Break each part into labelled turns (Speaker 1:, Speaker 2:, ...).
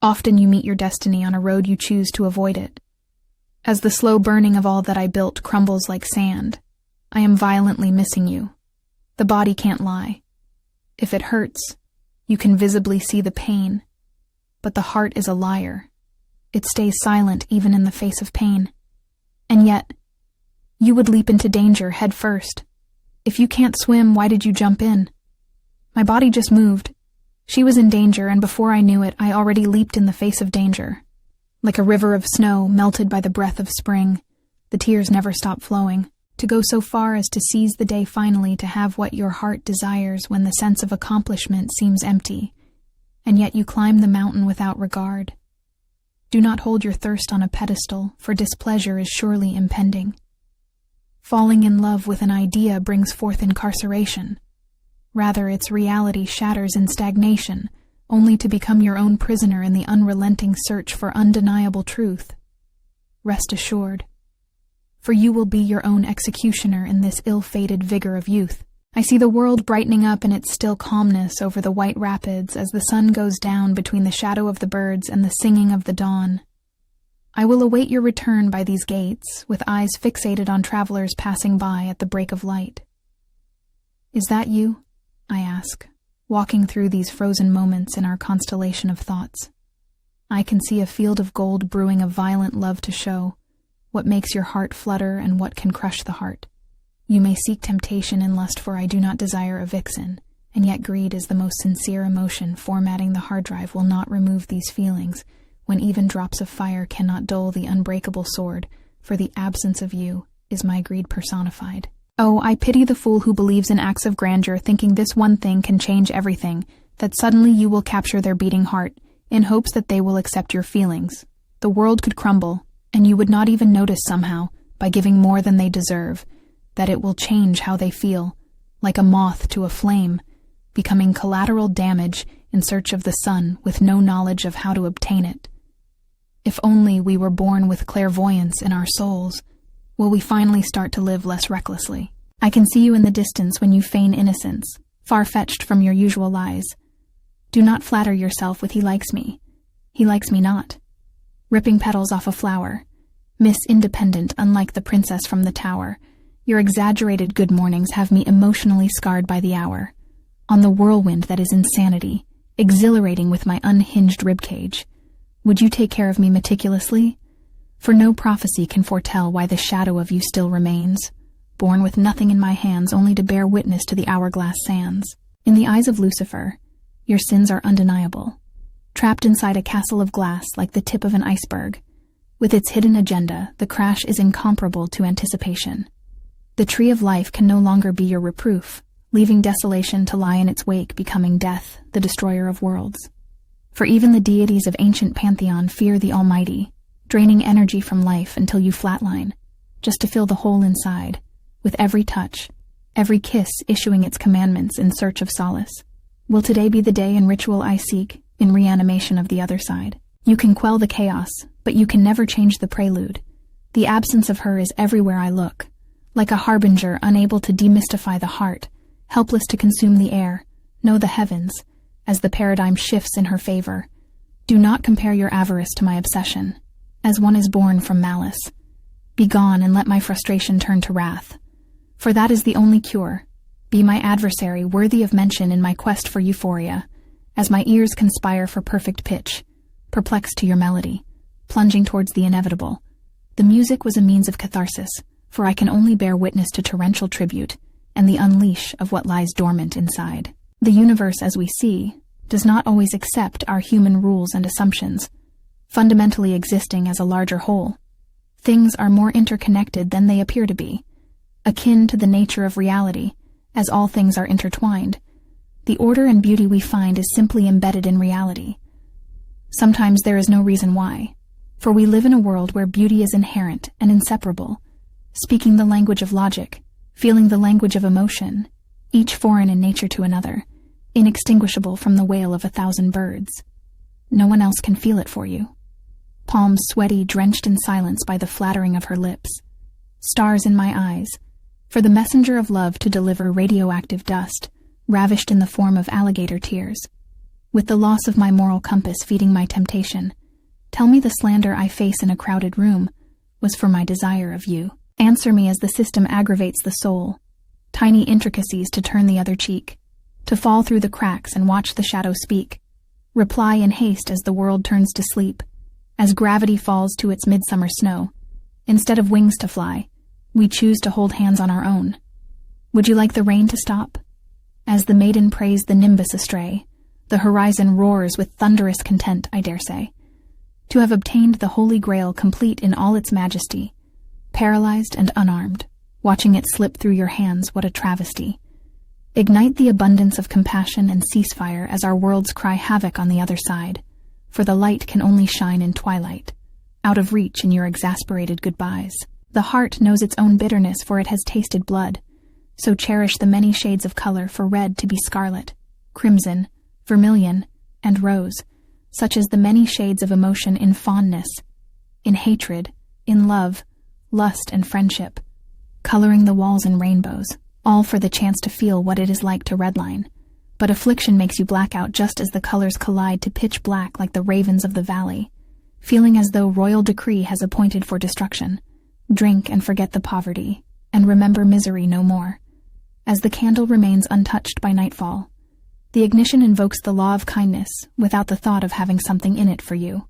Speaker 1: Often you meet your destiny on a road you choose to avoid it. As the slow burning of all that I built crumbles like sand, I am violently missing you. The body can't lie. If it hurts, you can visibly see the pain. But the heart is a liar. It stays silent even in the face of pain. And yet, you would leap into danger head first. If you can't swim, why did you jump in? My body just moved. She was in danger, and before I knew it, I already leaped in the face of danger. Like a river of snow melted by the breath of spring, the tears never stop flowing. To go so far as to seize the day finally, to have what your heart desires when the sense of accomplishment seems empty, and yet you climb the mountain without regard. Do not hold your thirst on a pedestal, for displeasure is surely impending. Falling in love with an idea brings forth incarceration. Rather, its reality shatters in stagnation, only to become your own prisoner in the unrelenting search for undeniable truth. Rest assured, for you will be your own executioner in this ill-fated vigor of youth. I see the world brightening up in its still calmness over the white rapids as the sun goes down between the shadow of the birds and the singing of the dawn. I will await your return by these gates, with eyes fixated on travelers passing by at the break of light. Is that you? I ask, walking through these frozen moments in our constellation of thoughts. I can see a field of gold brewing a violent love to show, what makes your heart flutter and what can crush the heart. You may seek temptation and lust, for I do not desire a vixen, and yet greed is the most sincere emotion. Formatting the hard drive will not remove these feelings, when even drops of fire cannot dull the unbreakable sword, for the absence of you is my greed personified. Oh, I pity the fool who believes in acts of grandeur, thinking this one thing can change everything, that suddenly you will capture their beating heart, in hopes that they will accept your feelings. The world could crumble, and you would not even notice somehow, by giving more than they deserve, that it will change how they feel, like a moth to a flame, becoming collateral damage in search of the sun with no knowledge of how to obtain it. If only we were born with clairvoyance in our souls, will we finally start to live less recklessly. I can see you in the distance when you feign innocence, far-fetched from your usual lies. Do not flatter yourself with "he likes me." He likes me not. Ripping petals off a flower, Miss Independent, unlike the princess from the tower, your exaggerated good mornings have me emotionally scarred by the hour. On the whirlwind that is insanity, exhilarating with my unhinged ribcage, would you take care of me meticulously? For no prophecy can foretell why the shadow of you still remains, born with nothing in my hands only to bear witness to the hourglass sands. In the eyes of Lucifer, your sins are undeniable. Trapped inside a castle of glass like the tip of an iceberg, with its hidden agenda, the crash is incomparable to anticipation. The tree of life can no longer be your reproof, leaving desolation to lie in its wake, becoming death, the destroyer of worlds. For even the deities of ancient pantheon fear the Almighty, draining energy from life until you flatline, just to fill the hole inside, with every touch, every kiss issuing its commandments in search of solace. Will today be the day in ritual I seek, in reanimation of the other side? You can quell the chaos, but you can never change the prelude. The absence of her is everywhere I look, like a harbinger unable to demystify the heart, helpless to consume the air, know the heavens, as the paradigm shifts in her favor. Do not compare your avarice to my obsession, as one is born from malice. Be gone and let my frustration turn to wrath, for that is the only cure. Be my adversary, worthy of mention in my quest for euphoria, as my ears conspire for perfect pitch, perplexed to your melody, plunging towards the inevitable. The music was a means of catharsis, for I can only bear witness to torrential tribute and the unleash of what lies dormant inside. The universe as we see does not always accept our human rules and assumptions, fundamentally existing as a larger whole. Things are more interconnected than they appear to be, akin to the nature of reality, as all things are intertwined. The order and beauty we find is simply embedded in reality. Sometimes there is no reason why, for we live in a world where beauty is inherent and inseparable, speaking the language of logic, feeling the language of emotion, each foreign in nature to another, inextinguishable from the wail of 1,000 birds. No one else can feel it for you. Palms sweaty, drenched in silence by the flattering of her lips. Stars in my eyes, for the messenger of love to deliver radioactive dust, ravished in the form of alligator tears. with the loss of my moral compass feeding my temptation. Tell me the slander I face in a crowded room was for my desire of you. Answer me as the system aggravates the soul, tiny intricacies to turn the other cheek, to fall through the cracks and watch the shadow speak. Reply in haste as the world turns to sleep, as gravity falls to its midsummer snow. Instead of wings to fly, we choose to hold hands on our own. Would you like the rain to stop? As the maiden prays the nimbus astray, the horizon roars with thunderous content, I dare say. To have obtained the Holy Grail complete in all its majesty, paralyzed and unarmed, watching it slip through your hands, what a travesty. Ignite the abundance of compassion and ceasefire as our worlds cry havoc on the other side, for the light can only shine in twilight, out of reach in your exasperated goodbyes. The heart knows its own bitterness, for it has tasted blood, so cherish the many shades of color for red to be scarlet, crimson, vermilion, and rose, such as the many shades of emotion in fondness, in hatred, in love, lust, and friendship, coloring the walls in rainbows, all for the chance to feel what it is like to redline. But affliction makes you black out just as the colors collide to pitch black like the ravens of the valley, feeling as though royal decree has appointed for destruction. Drink and forget the poverty, and remember misery no more. As the candle remains untouched by nightfall, the ignition invokes the law of kindness without the thought of having something in it for you.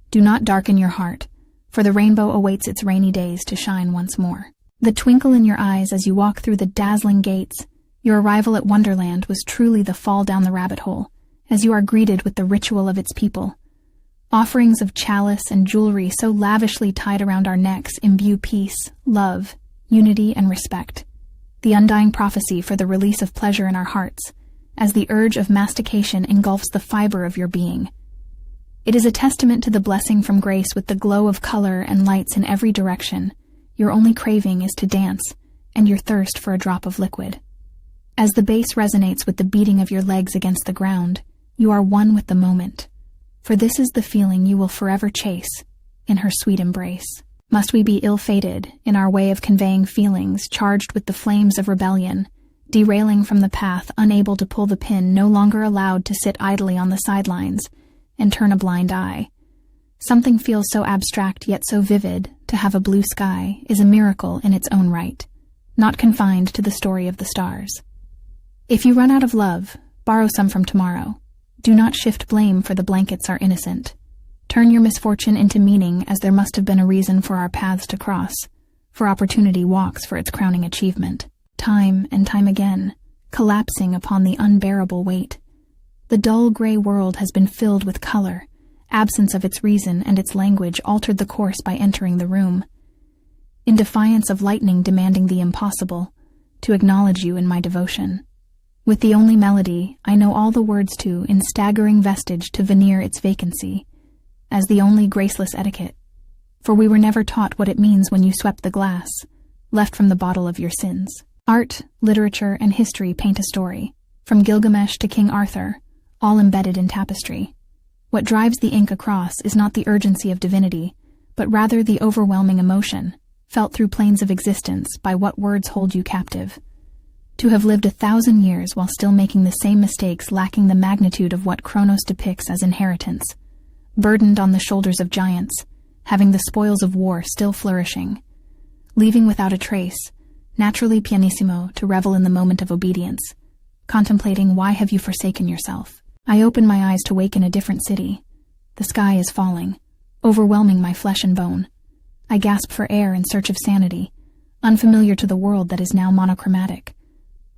Speaker 1: Do not darken your heart, for the rainbow awaits its rainy days to shine once more. The twinkle in your eyes as you walk through the dazzling gates, your arrival at Wonderland was truly the fall down the rabbit hole, as you are greeted with the ritual of its people. Offerings of chalice and jewelry so lavishly tied around our necks imbue peace, love, unity, and respect. The undying prophecy for the release of pleasure in our hearts, as the urge of mastication engulfs the fiber of your being. It is a testament to the blessing from grace with the glow of color and lights in every direction. Your only craving is to dance, and your thirst for a drop of liquid. As the bass resonates with the beating of your legs against the ground, you are one with the moment. For this is the feeling you will forever chase, in her sweet embrace. Must we be ill-fated in our way of conveying feelings charged with the flames of rebellion, derailing from the path, unable to pull the pin, no longer allowed to sit idly on the sidelines and turn a blind eye? Something feels so abstract yet so vivid. To have a blue sky is a miracle in its own right, not confined to the story of the stars. If you run out of love, borrow some from tomorrow. Do not shift blame, for the blankets are innocent. Turn your misfortune into meaning, as there must have been a reason for our paths to cross, for opportunity walks for its crowning achievement. Time and time again, collapsing upon the unbearable weight. The dull gray world has been filled with color. Absence of its reason and its language altered the course by entering the room. In defiance of lightning demanding the impossible, to acknowledge you in my devotion. With the only melody I know all the words to, in staggering vestige to veneer its vacancy, as the only graceless etiquette. For we were never taught what it means when you swept the glass, left from the bottle of your sins. Art, literature, and history paint a story, from Gilgamesh to King Arthur, all embedded in tapestry. What drives the ink across is not the urgency of divinity, but rather the overwhelming emotion, felt through planes of existence by what words hold you captive. To have lived 1,000 years while still making the same mistakes, lacking the magnitude of what Kronos depicts as inheritance, burdened on the shoulders of giants, having the spoils of war still flourishing, leaving without a trace, naturally pianissimo to revel in the moment of obedience, contemplating why have you forsaken yourself. I open my eyes to wake in a different city. The sky is falling, overwhelming my flesh and bone. I gasp for air in search of sanity, unfamiliar to the world that is now monochromatic.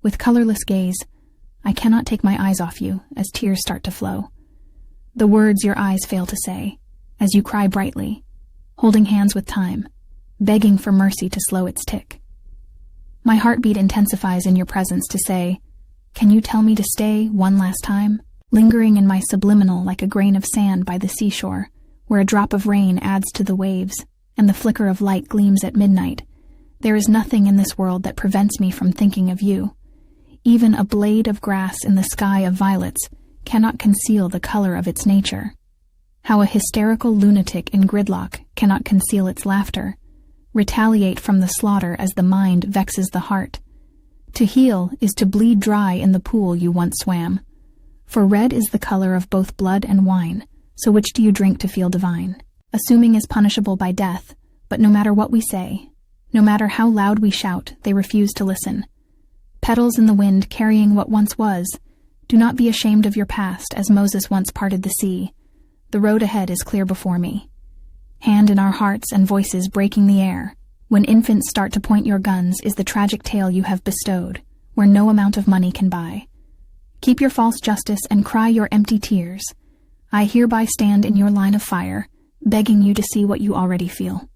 Speaker 1: With colorless gaze, I cannot take my eyes off you as tears start to flow. The words your eyes fail to say, as you cry brightly, holding hands with time, begging for mercy to slow its tick. My heartbeat intensifies in your presence to say, can you tell me to stay one last time? Lingering in my subliminal like a grain of sand by the seashore, where a drop of rain adds to the waves, and the flicker of light gleams at midnight, there is nothing in this world that prevents me from thinking of you. Even a blade of grass in the sky of violets cannot conceal the color of its nature. How a hysterical lunatic in gridlock cannot conceal its laughter, retaliate from the slaughter as the mind vexes the heart. To heal is to bleed dry in the pool you once swam. For red is the color of both blood and wine, so which do you drink to feel divine? Assuming is punishable by death, but no matter what we say, no matter how loud we shout, they refuse to listen. Petals in the wind carrying what once was, do not be ashamed of your past as Moses once parted the sea. The road ahead is clear before me. Hand in our hearts and voices breaking the air, when infants start to point your guns is the tragic tale you have bestowed, where no amount of money can buy. Keep your false justice and cry your empty tears. I hereby stand in your line of fire, begging you to see what you already feel.